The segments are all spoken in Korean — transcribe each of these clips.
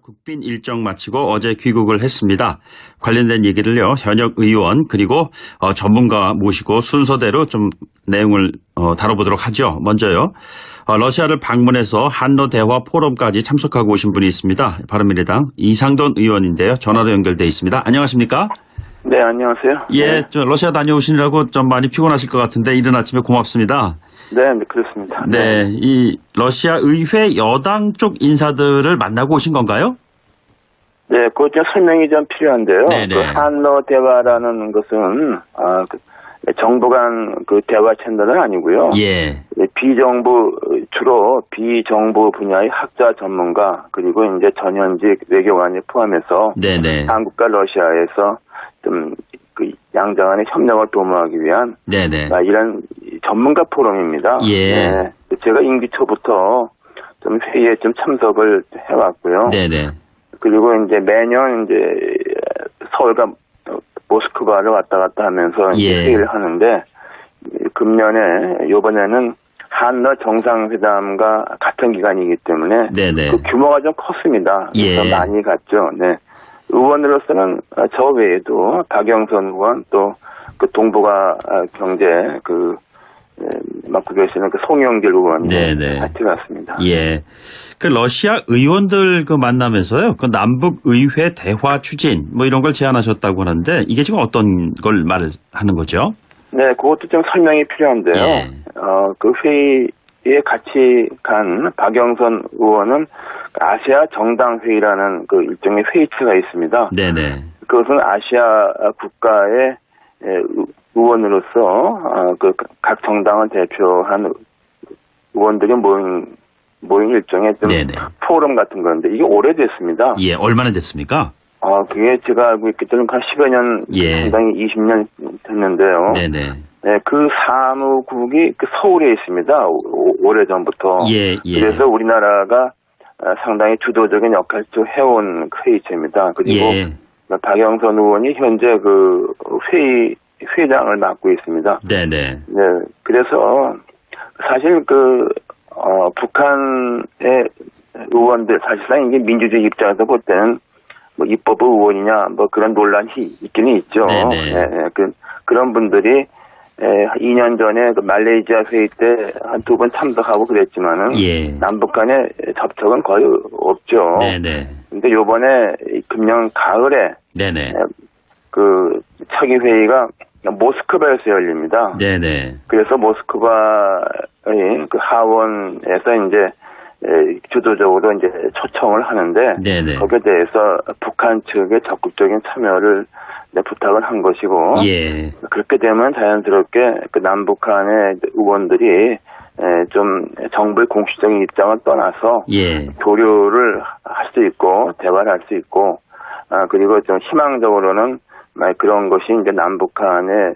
국빈 일정 마치고 어제 귀국을 했습니다. 관련된 얘기를요, 현역 의원 그리고 전문가 모시고 순서대로 좀 내용을 다뤄보도록 하죠. 먼저요, 러시아를 방문해서 한러 대화 포럼까지 참석하고 오신 분이 있습니다. 바른미래당 이상돈 의원인데요. 전화로 연결돼 있습니다. 안녕하십니까? 네, 안녕하세요. 예, 저 러시아 다녀오시느라고 좀 많이 피곤하실 것 같은데 이른 아침에 고맙습니다. 네, 그렇습니다. 네, 이 러시아 의회 여당 쪽 인사들을 만나고 오신 건가요? 네, 그것 좀 설명이 좀 필요한데요. 네네. 그 한러 대화라는 것은 정부 간 그 대화 채널은 아니고요. 예. 주로 비정부 분야의 학자 전문가 그리고 이제 전현직 외교관을 포함해서 네네. 한국과 러시아에서 좀 그 양자간의 협력을 도모하기 위한 네네. 이런 전문가 포럼입니다. 예. 네, 제가 임기 초부터 좀 회의에 좀 참석을 해왔고요. 네네. 그리고 이제 매년 이제 서울과 모스크바를 왔다 갔다 하면서 이제 예. 회의를 하는데 금년에 이번에는 한러 정상회담과 같은 기간이기 때문에 네네. 그 규모가 좀 컸습니다. 그래서 예. 많이 갔죠. 네. 의원으로서는 저 외에도 박영선 의원 또 그 동북아 경제 맡고 계시는 그 송영길 의원이 네네. 같이 갔습니다. 예. 그 러시아 의원들 그 만나면서요, 그 남북 의회 대화 추진 뭐 이런 걸 제안하셨다고 하는데 이게 지금 어떤 걸 말하는 거죠? 네, 그것도 좀 설명이 필요한데요. 예. 그 회의에 같이 간 박영선 의원은 아시아 정당 회의라는 그 일종의 회의체가 있습니다. 네네. 그것은 아시아 국가의 의원으로서 그 각 정당을 대표한 의원들이 모인 일종의 좀 네네. 포럼 같은 건데 이게 오래됐습니다. 예. 얼마나 됐습니까? 그게 제가 알고 있기 때문에 한 10여 년, 예. 상당히 20년 됐는데요. 네네. 네, 그 사무국이 그 서울에 있습니다. 오래전부터. 예. 예. 그래서 우리나라가 상당히 주도적인 역할을 해온 회의체입니다. 그리고 예. 박영선 의원이 현재 그 회장을 맡고 있습니다. 네네. 네, 그래서 사실 북한의 의원들 사실상 이게 민주주의 입장에서 볼 때는 뭐 입법부 의원이냐 뭐 그런 논란이 있기는 있죠. 네네. 네, 그런 분들이 2년 전에 그 말레이시아 회의 때 한 2번 참석하고 그랬지만은 예. 남북 간의 접촉은 거의 없죠. 네네. 근데 요번에 금년 가을에 네네. 그 차기 회의가 모스크바에서 열립니다. 네네. 그래서 모스크바의 그 하원에서 이제 주도적으로 이제 초청을 하는데 네네. 거기에 대해서 북한 측의 적극적인 참여를 부탁을 한 것이고 예. 그렇게 되면 자연스럽게 그 남북한의 의원들이 좀 정부의 공식적인 입장을 떠나서 예. 교류를 할 수 있고 대화를 할 수 있고 그리고 좀 희망적으로는 그런 것이 이제 남북한의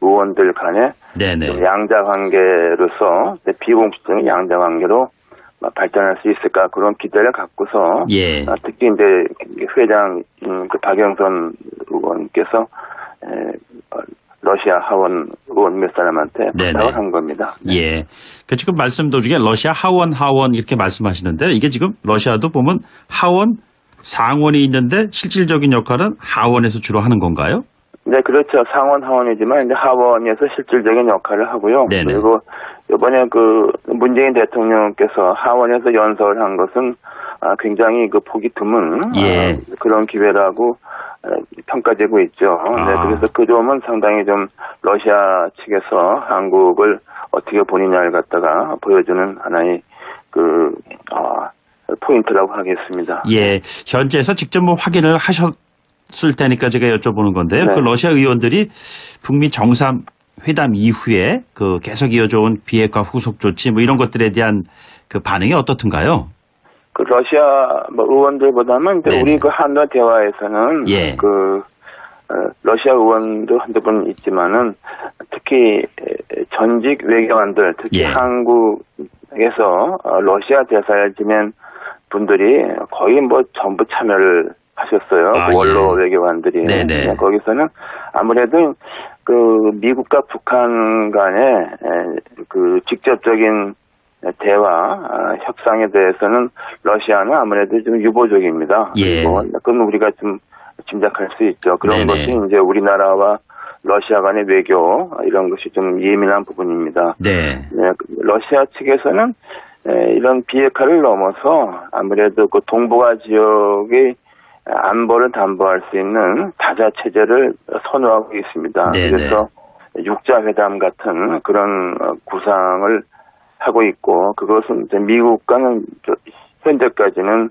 의원들 간의 네네. 양자 관계로서 비공식적인 양자 관계로 발전할 수 있을까 그런 기대를 갖고서 예. 특히 이제 회장 그 박영선 의원께서 러시아 하원 의원 몇 사람한테 부탁을 한 겁니다. 네. 예. 그 지금 말씀 도중에 러시아 하원 이렇게 말씀하시는데 이게 지금 러시아도 보면 하원 상원이 있는데 실질적인 역할은 하원에서 주로 하는 건가요? 네, 그렇죠. 상원 하원이지만 이제 하원에서 실질적인 역할을 하고요. 네네. 그리고 이번에 그 문재인 대통령께서 하원에서 연설을 한 것은 굉장히 그 보기 드문 예. 그런 기회라고 평가되고 있죠. 네, 그래서 그 점은 상당히 좀 러시아 측에서 한국을 어떻게 보느냐를 갖다가 보여주는 하나의 포인트라고 하겠습니다. 예. 현지에서 직접 뭐 확인을 하셨을 테니까 제가 여쭤보는 건데요. 네. 그 러시아 의원들이 북미 정상회담 이후에 그 계속 이어져온 비핵화 후속 조치 뭐 이런 것들에 대한 그 반응이 어떻든가요? 그 러시아 의원들보다는 이제 우리 그 한러 대화에서는 예. 러시아 의원도 한두 분 있지만은 특히 전직 외교관들 특히 예. 한국에서 러시아 대사를 지낸 분들이 거의 뭐 전부 참여를 하셨어요. 원로 예. 외교관들이. 네네. 거기서는 아무래도 그 미국과 북한 간의 그 직접적인 대화, 협상에 대해서는 러시아는 아무래도 좀 유보적입니다. 예. 그건 우리가 좀 짐작할 수 있죠. 그런 네네. 것이 이제 우리나라와 러시아 간의 외교 이런 것이 좀 예민한 부분입니다. 네. 러시아 측에서는 이런 비핵화를 넘어서 아무래도 그 동북아 지역의 안보를 담보할 수 있는 다자 체제를 선호하고 있습니다. 네네. 그래서 육자회담 같은 그런 구상을 하고 있고 그것은 이제 미국과는 현재까지는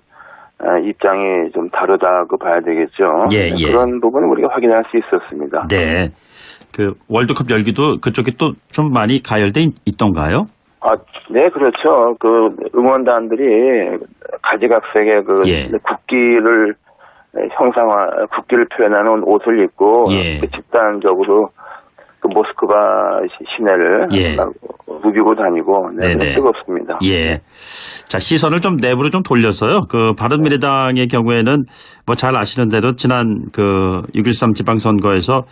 입장이 좀 다르다고 봐야 되겠죠. 예, 예. 그런 부분은 우리가 확인할 수 있었습니다. 네. 그 월드컵 열기도 그쪽에 또 좀 많이 가열돼 있던가요? 네, 그렇죠. 그 응원단들이 가지각색의 그 예. 국기를 국기를 표현하는 옷을 입고 예. 집단적으로 그 모스크바 시내를 예. 막 누비고 다니고 네네. 뜨겁습니다. 예. 자, 시선을 좀 내부로 좀 돌려서요. 그 바른미래당의 경우에는 뭐 잘 아시는 대로 지난 그 6.13 지방선거에서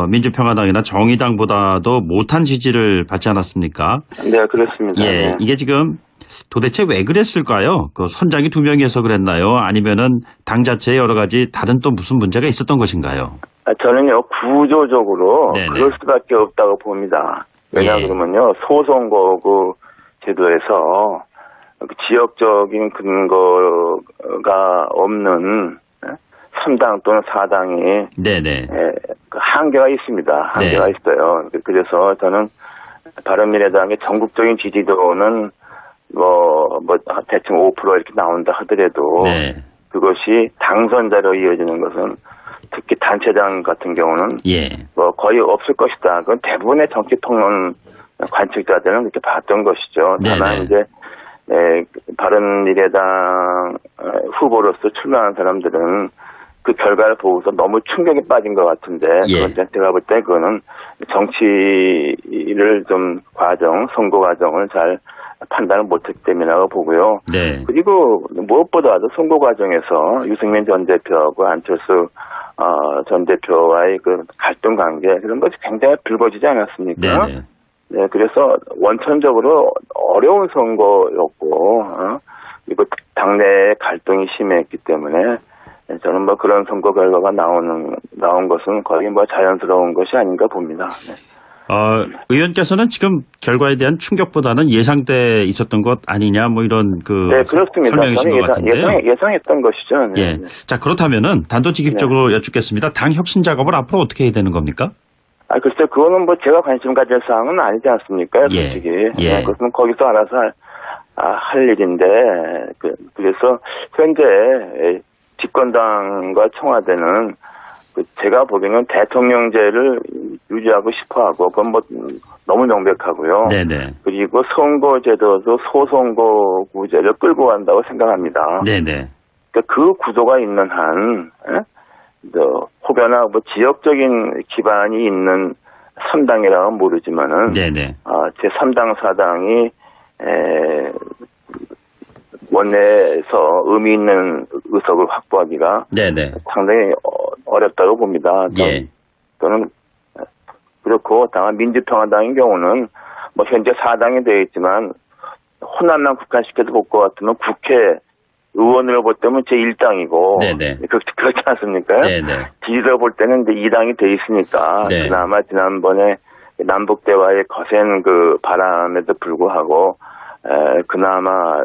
민주평화당이나 정의당보다도 못한 지지를 받지 않았습니까? 네, 그렇습니다. 예. 네. 이게 지금 도대체 왜 그랬을까요? 그 선장이 2명이어서 그랬나요? 아니면은 당 자체에 여러 가지 다른 또 무슨 문제가 있었던 것인가요? 저는요, 구조적으로 네네. 그럴 수밖에 없다고 봅니다. 왜냐 예. 그러면요, 소선거구 제도에서 그 지역적인 근거가 없는 3당 또는 4당이 네네. 그 한계가 있습니다. 한계가 네. 있어요. 그래서 저는 바른미래당의 전국적인 지지도는 대충 5% 이렇게 나온다 하더라도 네. 그것이 당선자로 이어지는 것은 특히 단체장 같은 경우는 예. 거의 없을 것이다. 그건 대부분의 정치 평론 관측자들은 그렇게 봤던 것이죠. 다만 네네. 이제 바른미래당 후보로서 출마한 사람들은 그 결과를 보고서 너무 충격에 빠진 것 같은데 예. 그건 제가 볼 때 그거는 정치를 좀 선거 과정을 잘 판단을 못했기 때문이라고 보고요. 네. 그리고 무엇보다도 선거 과정에서 유승민 전 대표하고 안철수 전 대표와의 그 갈등 관계 그런 것이 굉장히 불거지지 않았습니까? 네네. 네, 그래서 원천적으로 어려운 선거였고 그리고 당내 갈등이 심했기 때문에 저는 그런 선거 결과가 나온 것은 거의 자연스러운 것이 아닌가 봅니다. 네. 의원께서는 지금 결과에 대한 충격보다는 예상돼 있었던 것 아니냐 이런 네, 그렇습니다. 설명이신 것 같은데요. 예상했던 것이죠. 네. 예. 자, 그렇다면은 단도직입적으로 여쭙겠습니다. 당 혁신 작업을 앞으로 어떻게 해야 되는 겁니까? 글쎄, 그거는 제가 관심 가질 사항은 아니지 않습니까? 예. 솔직히. 예. 네, 그것은 거기서 알아서 할 일인데, 그래서 현재 집권당과 청와대는 제가 보기에는 대통령제를 유지하고 싶어 하고, 그건 너무 명백하고요. 네네. 그리고 선거제도도 소선거구제를 끌고 간다고 생각합니다. 네네. 그러니까 그 구도가 있는 한, 혹여나 지역적인 기반이 있는 3당이라고는 모르지만은, 네네. 제 3당, 4당이, 원내에서 의미 있는 의석을 확보하기가 네네. 상당히 어렵다고 봅니다. 예. 저는 그렇고, 다만 민주평화당인 경우는 현재 4당이 되어 있지만, 호남만 국한시켜서 볼 것 같으면 국회 의원으로 볼 때는 제1당이고, 네네. 그렇지 않습니까? 네네. 지지로 볼 때는 이제 2당이 돼 있으니까, 네. 그나마 지난번에 남북대화의 거센 그 바람에도 불구하고, 그나마,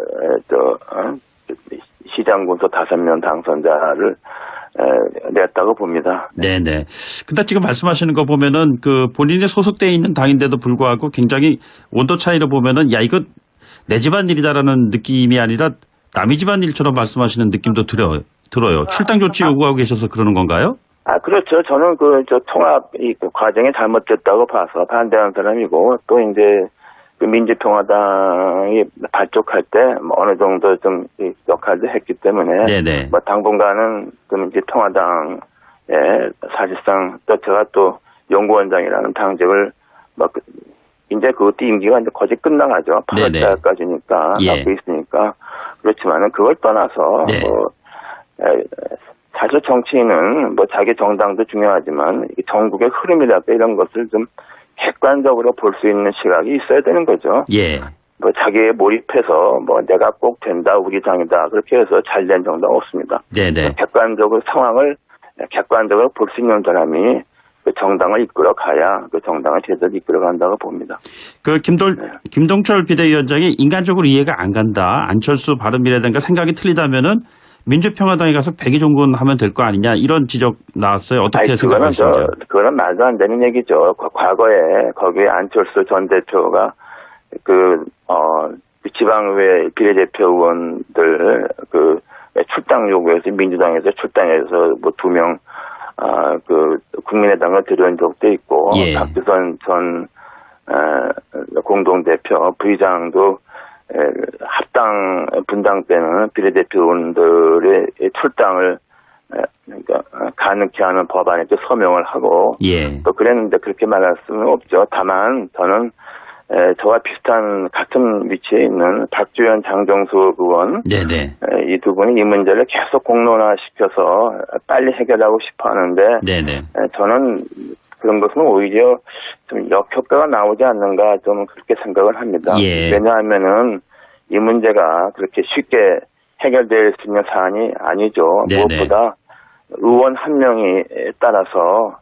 시장군소 5명 당선자를, 냈다고 봅니다. 네네. 근데 지금 말씀하시는 거 보면은 본인이 소속되어 있는 당인데도 불구하고 굉장히 온도 차이로 보면은 이거 내 집안 일이다라는 느낌이 아니라 남의 집안 일처럼 말씀하시는 느낌도 들어요. 출당 조치 요구하고 계셔서 그러는 건가요? 그렇죠. 저는 통합 과정이 잘못됐다고 봐서 반대하는 사람이고, 또 이제 민주평화당이 발족할 때 어느 정도 좀 역할도 했기 때문에, 네네. 당분간은 민주평화당에 사실상 또 제가 또 연구원장이라는 당직을 이제 그것도 임기가 이제 거의 끝나가죠. 8월달까지니까 예. 남고 있으니까. 그렇지만은 그걸 떠나서 네. 사실 정치인은 자기 정당도 중요하지만 전국의 흐름이랄까 이런 것을 좀 객관적으로 볼 수 있는 시각이 있어야 되는 거죠. 예. 뭐 자기에 몰입해서 뭐 내가 꼭 된다, 우리 당이다 그렇게 해서 잘된 정당은 없습니다. 네네. 객관적으로 상황을 객관적으로 볼 수 있는 사람이 그 정당을 이끌어 가야 그 정당을 제대로 이끌어 간다고 봅니다. 그 김동철 비대위원장이 인간적으로 이해가 안 간다. 안철수 바른미래당과 생각이 틀리다면은 민주평화당에 가서 백의종군 하면 될 거 아니냐 이런 지적 나왔어요. 어떻게 생각하시는지요? 그거는 말도 안 되는 얘기죠. 과거에 거기에 안철수 전 대표가 그 지방의회 비례대표 의원들 그 출당 요구해서 민주당에서 출당해서 뭐 2명 그 국민의당을 들여온 적도 있고 예. 박주선 전 공동대표 부의장도 합당 분당 때는 비례대표 의원들의 출당을 그러니까 가능케 하는 법안에 서명을 하고 예. 또 그랬는데 그렇게 말할 수는 없죠. 다만 저는 저와 비슷한 같은 위치에 있는 박주현 장정수 의원 네네. 이 두 분이 이 문제를 계속 공론화시켜서 빨리 해결하고 싶어 하는데 네네. 저는 그런 것은 오히려 좀 역효과가 나오지 않는가 좀 그렇게 생각을 합니다. 예. 왜냐하면은 이 문제가 그렇게 쉽게 해결될 수 있는 사안이 아니죠. 네네. 무엇보다 의원 한 명이 따라서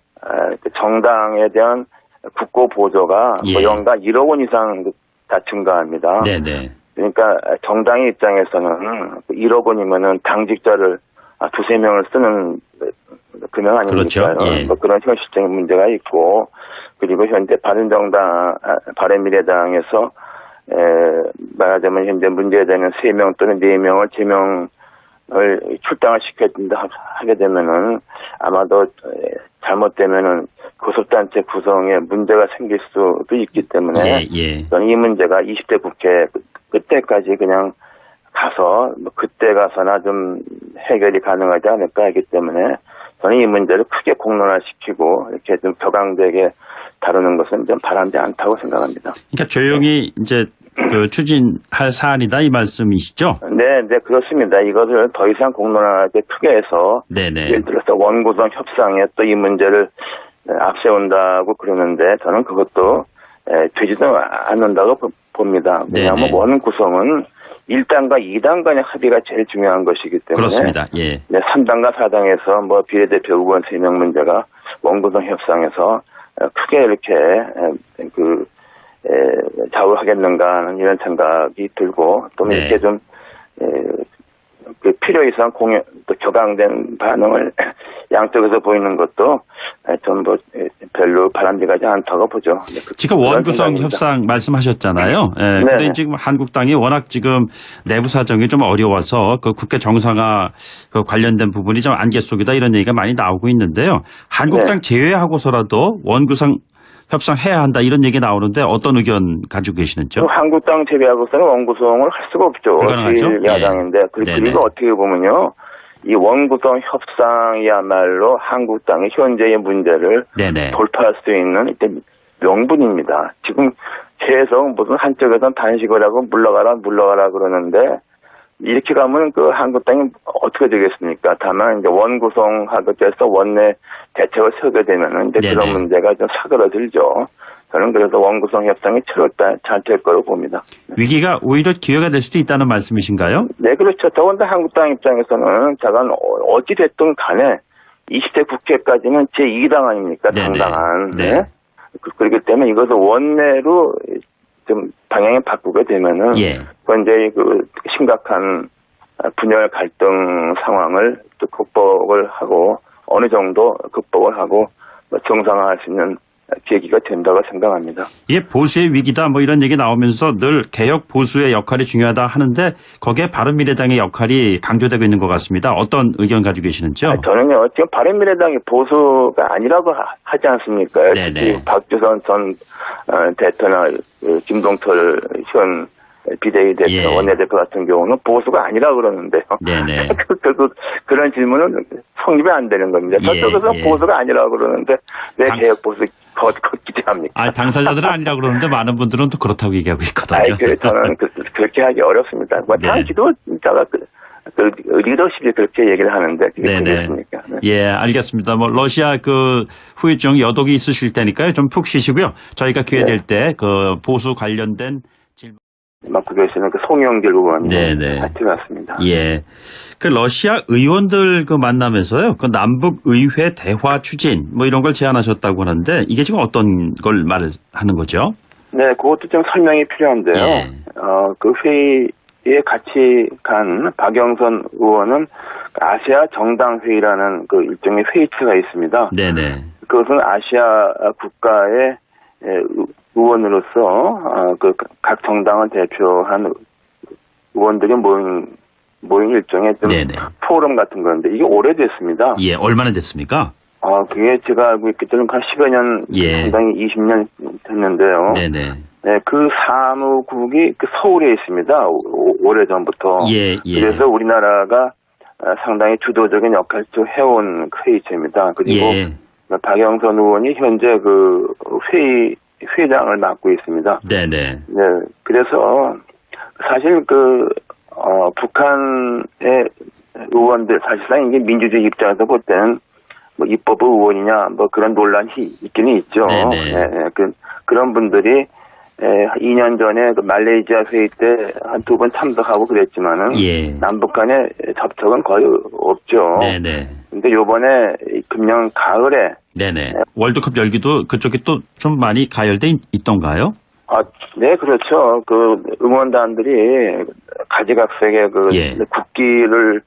정당에 대한 국고 보조가 예. 연간 1억 원 이상 다 증가합니다. 네네. 그러니까 정당의 입장에서는 1억 원이면은 당직자를 2-3명을 쓰는 금액 아닙니까? 그렇죠. 예. 뭐 그런 현실적인 문제가 있고 그리고 현재 바른미래당에서 말하자면 현재 문제되는 3명 또는 4명을 제명을 출당을 시켜야 된다 하게 되면은 아마도 잘못되면은 교섭단체 구성에 문제가 생길 수도 있기 때문에 예. 저는 이 문제가 20대 국회 그때까지 그냥 가서 그때 가서나 좀 해결이 가능하지 않을까 하기 때문에 저는 이 문제를 크게 공론화시키고 이렇게 좀 격앙되게 다루는 것은 좀 바람지 않다고 생각합니다. 그러니까 조용히 이제 그 추진할 사안이다 이 말씀이시죠? 네, 그렇습니다. 이것을 더 이상 공론화하게 크게 해서 네네. 예를 들어서 원구성 협상에 또 이 문제를 앞세운다고 그러는데 저는 그것도 되지도 않는다고 봅니다. 왜냐하면 네네. 원구성은 1당과 2당 간의 합의가 제일 중요한 것이기 때문에 그렇습니다. 예. 3당과 4당에서 뭐 비례대표 의원 3명 문제가 원구성 협상에서 크게 이렇게 좌우하겠는가 하는 이런 생각이 들고 또 네. 이렇게 좀 그 필요 이상 또 격앙된 반응을 양쪽에서 보이는 것도 좀 뭐 별로 바람직하지 않다고 보죠. 지금 원구성 협상 말씀하셨잖아요. 예. 근데 지금 한국당이 워낙 지금 내부 사정이 좀 어려워서 그 국회 정상화 그 관련된 부분이 좀 안개 속이다 이런 얘기가 많이 나오고 있는데요. 한국당 제외하고서라도 원구성 협상해야 한다 이런 얘기 나오는데 어떤 의견 가지고 계시는지요? 한국당 제외하고서는 원구성을 할 수가 없죠. 야당인데. 예. 그리고 어떻게 보면요. 이 원구성 협상이야말로 한국당의 현재의 문제를 네네. 돌파할 수 있는 명분입니다. 지금 계속 무슨 한쪽에선 단식을 하고 물러가라 그러는데 이렇게 가면 그 한국당이 어떻게 되겠습니까? 다만 이제 원구성하고 돼서 원내 대책을 세우게 되면은 이제 그런 문제가 좀 사그러들죠. 저는 그래서 원구성 협상이 7월달 잘 될 거로 봅니다. 위기가 오히려 기회가 될 수도 있다는 말씀이신가요? 네, 그렇죠. 더군다나 한국당 입장에서는 자간 어찌 됐든 간에 20대 국회까지는 제2당 아닙니까? 당당한. 네. 그렇기 때문에 이것을 원내로 좀 방향을 바꾸게 되면은 현재 그 심각한 분열 갈등 상황을 또 극복을 하고 어느 정도 극복을 하고 정상화할 수 있는 계기가 된다고 생각합니다. 이게 보수의 위기다 뭐 이런 얘기 나오면서 늘 개혁 보수의 역할이 중요하다 하는데 거기에 바른미래당의 역할이 강조되고 있는 것 같습니다. 어떤 의견 가지고 계시는지요? 저는요 지금 바른미래당이 보수가 아니라고 하지 않습니까? 네네. 박주선 전 대표나 김동철 현 비대위 대표, 원내대표 같은 경우는 보수가 아니라 그러는데요. 네네. 결국 그런 질문은 성립이 안 되는 겁니다. 저쪽에서 보수가 아니라 그러는데 왜 개혁 보수 기대합니까? 당사자들은 아니라 그러는데 많은 분들은 또 그렇다고 얘기하고 있거든요. 저는 그렇게 하기 어렵습니다. 당 지도자가 그 리더십이 그렇게 얘기를 하는데 그게 되겠습니까? 예, 알겠습니다. 뭐 러시아 그 후유증 여독이 있으실 테니까요. 좀 푹 쉬시고요. 저희가 기회 될 때 그 보수 관련된 맡고 계시는 그 송영길 의원이 네네. 같이 갔습니다. 예. 그 러시아 의원들 그 만나면서요. 그 남북 의회 대화 추진 뭐 이런 걸 제안하셨다고 하는데 이게 지금 어떤 걸 말하는 거죠? 네, 그것도 좀 설명이 필요한데요. 예. 그 회의에 같이 간 박영선 의원은 아시아 정당회의라는 그 일종의 회의체가 있습니다. 네네. 그것은 아시아 국가의 의원으로서 그 각 정당을 대표한 의원들이 모인 일종의 좀 네네. 포럼 같은 건데 이게 오래됐습니다. 예. 얼마나 됐습니까? 그게 제가 알고 있기 때문에 한 10여 년, 예. 상당히 20년 됐는데요. 네네. 네, 그 사무국이 그 서울에 있습니다. 오래전부터. 예. 예. 그래서 우리나라가 상당히 주도적인 역할을 해온 회의체입니다. 그리고 예. 박영선 의원이 현재 그 회장을 맡고 있습니다. 네네. 네, 그래서 사실 북한의 의원들 사실상 이게 민주주의 입장에서 볼 때는 뭐 입법 의원이냐 뭐 그런 논란이 있기는 있죠. 네네. 네, 그런 분들이 2년 전에 그 말레이시아 회의 때 한 2번 참석하고 그랬지만은 예. 남북 간의 접촉은 거의 없죠. 네네. 근데 요번에 금년 가을에 네네. 월드컵 열기도 그쪽에 또 좀 많이 가열돼 있던가요? 네, 그렇죠. 그 응원단들이 가지각색의 그 예. 국기를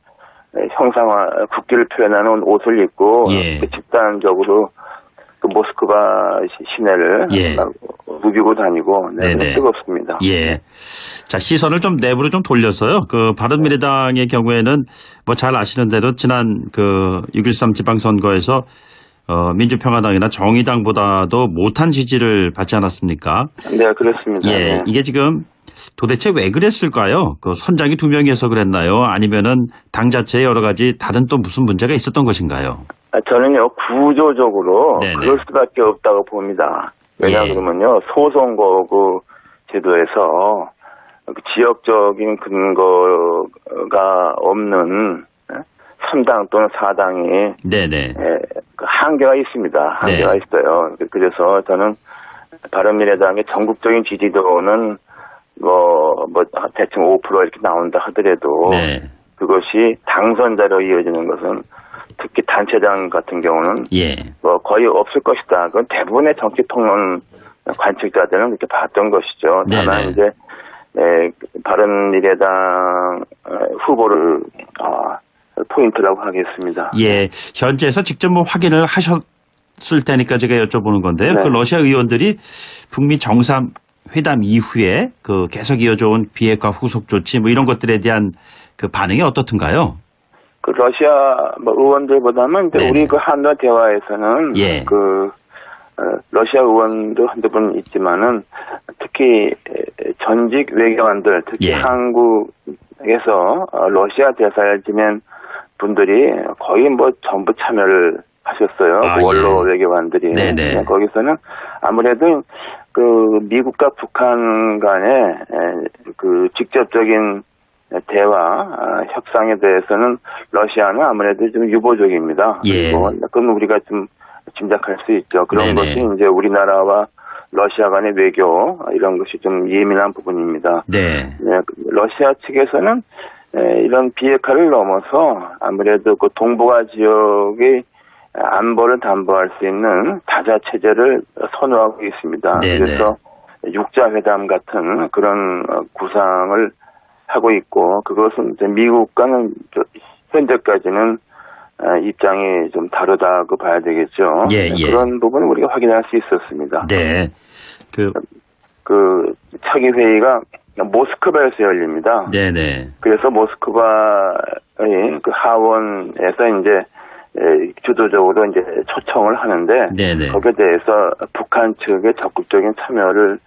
국기를 표현하는 옷을 입고 예. 집단적으로 그 모스크바 시내를 예. 막 누비고 다니고 네네. 뜨겁습니다. 예. 자, 시선을 좀 내부로 좀 돌려서요. 그 바른미래당의 경우에는 뭐 잘 아시는 대로 지난 그 6.13 지방선거에서 민주평화당이나 정의당보다도 못한 지지를 받지 않았습니까? 네, 그렇습니다. 예. 네. 이게 지금 도대체 왜 그랬을까요? 그 선장이 2명이어서 그랬나요? 아니면은 당 자체에 여러 가지 다른 또 무슨 문제가 있었던 것인가요? 저는요, 구조적으로 네네. 그럴 수밖에 없다고 봅니다. 왜냐 예. 그러면요, 소선거구 제도에서 그 지역적인 근거가 없는 3당 또는 4당이 네네. 그 한계가 있습니다. 한계가 네. 있어요. 그래서 저는 바른미래당의 전국적인 지지도는 대충 5% 이렇게 나온다 하더라도 네. 그것이 당선자로 이어지는 것은 특히 단체장 같은 경우는 예. 뭐 거의 없을 것이다. 그건 대부분의 정치 통론 관측자들은 그렇게 봤던 것이죠. 네네. 다만 이제 바른미래당 후보를 포인트라고 하겠습니다. 예. 현지에서 직접 뭐 확인을 하셨을 테니까 제가 여쭤보는 건데요. 네. 그 러시아 의원들이 북미 정상회담 이후에 그 계속 이어져온 비핵화 후속 조치 뭐 이런 것들에 대한 그 반응이 어떻든가요? 그 러시아 의원들보다는 이제 네네. 우리 그 한러 대화에서는 예. 러시아 의원도 한두 분 있지만은 특히 전직 외교관들 특히 예. 한국에서 러시아 대사를 지낸 분들이 거의 뭐 전부 참여를 하셨어요. 아, 그 원로 예. 외교관들이. 네네. 거기서는 아무래도 그 미국과 북한 간의 그 직접적인 대화, 협상에 대해서는 러시아는 아무래도 좀 유보적입니다. 예. 그리고 그건 우리가 좀 짐작할 수 있죠. 그런 네네. 것이 이제 우리나라와 러시아 간의 외교 이런 것이 좀 예민한 부분입니다. 네. 네, 러시아 측에서는 이런 비핵화를 넘어서 아무래도 그 동북아 지역의 안보를 담보할 수 있는 다자 체제를 선호하고 있습니다. 네네. 그래서 육자회담 같은 그런 구상을 하고 있고 그것은 이제 미국과는 현재까지는 입장이 좀 다르다고 봐야 되겠죠. 예, 예. 그런 부분은 우리가 확인할 수 있었습니다. 네. 그 차기 회의가 모스크바에서 열립니다. 네네. 그래서 모스크바의 그 하원에서 이제 주도적으로 이제 초청을 하는데 네네. 거기에 대해서 북한 측의 적극적인 참여를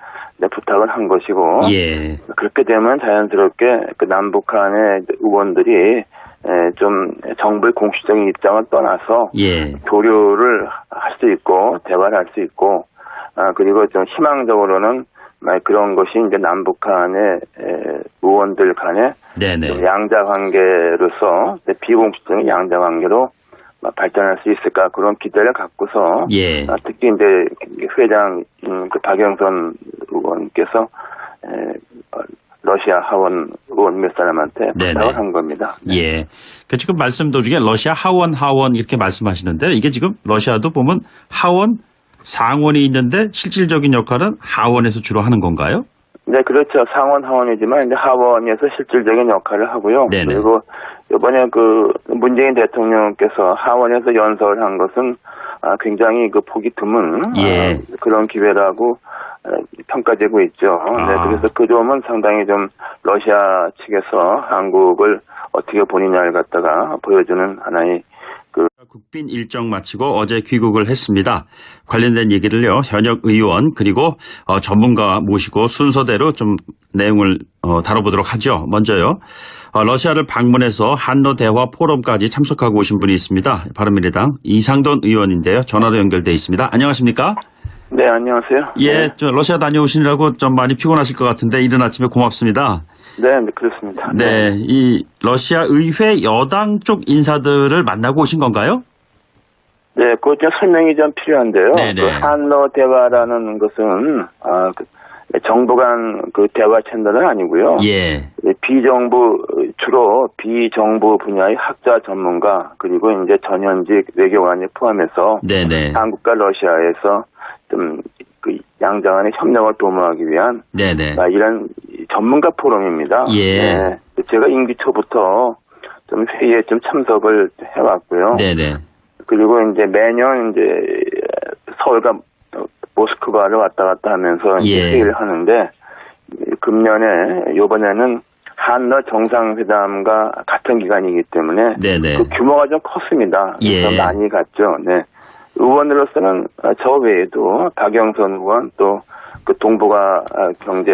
부탁을 한 것이고 예. 그렇게 되면 자연스럽게 그 남북한의 의원들이 좀 정부의 공식적인 입장을 떠나서 예. 교류를 할 수 있고 대화를 할 수 있고 그리고 좀 희망적으로는 그런 것이 이제 남북한의 의원들 간의 네네. 좀 양자 관계로서 비공식적인 양자 관계로 발전할 수 있을까 그런 기대를 갖고서 예. 특히 이제 회장 그 박영선 의원께서 러시아 하원 의원 몇 사람한테 네네. 부탁을 한 겁니다. 예. 그 지금 말씀 도중에 러시아 하원 이렇게 말씀하시는데 이게 지금 러시아도 보면 하원, 상원이 있는데 실질적인 역할은 하원에서 주로 하는 건가요? 네, 그렇죠. 상원 하원이지만 이제 하원에서 실질적인 역할을 하고요. 네네. 그리고 이번에 그 문재인 대통령께서 하원에서 연설을 한 것은 굉장히 그 보기 드문 예. 그런 기회라고 평가되고 있죠. 네, 그래서 그 점은 상당히 좀 러시아 측에서 한국을 어떻게 보느냐를 갖다가 보여주는 하나의 국빈 일정 마치고 어제 귀국을 했습니다. 관련된 얘기를요, 현역 의원 그리고 전문가 모시고 순서대로 좀 내용을 다뤄보도록 하죠. 먼저요, 러시아를 방문해서 한러 대화 포럼까지 참석하고 오신 분이 있습니다. 바른미래당 이상돈 의원인데요. 전화로 연결돼 있습니다. 안녕하십니까? 네, 안녕하세요. 예, 네. 저 러시아 다녀오시느라고 좀 많이 피곤하실 것 같은데 이른 아침에 고맙습니다. 네, 그렇습니다. 네, 이 러시아 의회 여당 쪽 인사들을 만나고 오신 건가요? 네, 그것 좀 설명이 좀 필요한데요. 네네. 그 한러 대화라는 것은 정부 간 그 대화 채널은 아니고요. 예. 주로 비정부 분야의 학자 전문가 그리고 이제 전현직 외교관을 포함해서 네네. 한국과 러시아에서 좀 그 양자간의 협력을 도모하기 위한 네네. 이런 전문가 포럼입니다. 예. 네, 제가 임기 초부터 좀 회의에 좀 참석을 해왔고요. 네네. 그리고 이제 매년 이제 서울과 모스크바를 왔다 갔다 하면서 이제 예. 회의를 하는데 금년에 이번에는 한러 정상회담과 같은 기간이기 때문에 네네. 그 규모가 좀 컸습니다. 그래서 예. 많이 갔죠. 네. 의원으로서는 저 외에도 박영선 의원 또 그 동북아 경제